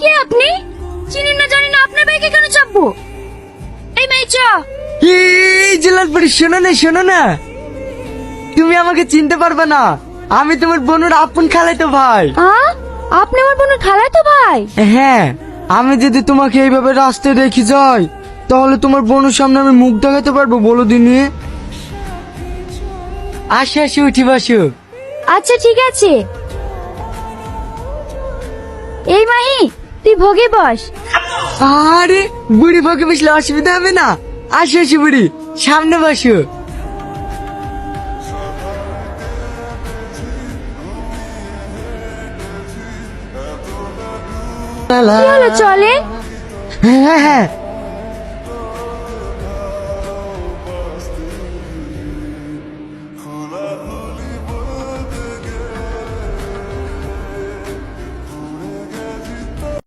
কে আপনি? চিনি না জানি না, আপনার বাইকে কেন চাপবো? এই মেয়ে চ। এই জেলালপুরি, শোনো না, তুমি আমাকে চিনতে পারবে না। আমি তোমার বোনের আপন খালাতো ভাই। আপনি আমার বোনের খালাতো ভাই? হ্যাঁ, আমি যদি তোমাকে এইভাবে রাস্তায় রেখে যাই তাহলে তোমার বোনের সামনে আমি মুখ দেখাতে পারবো বলো দিনি? আসি উঠি বসো। আচ্ছা ঠিক আছে। এই মাহি, তুই ভোগে বস। আরে বুড়ি ভোগে বসলে অসুবিধা হবে না। আসি বুড়ি, সামনে বসো। কি হলো, চলে? হ্যাঁ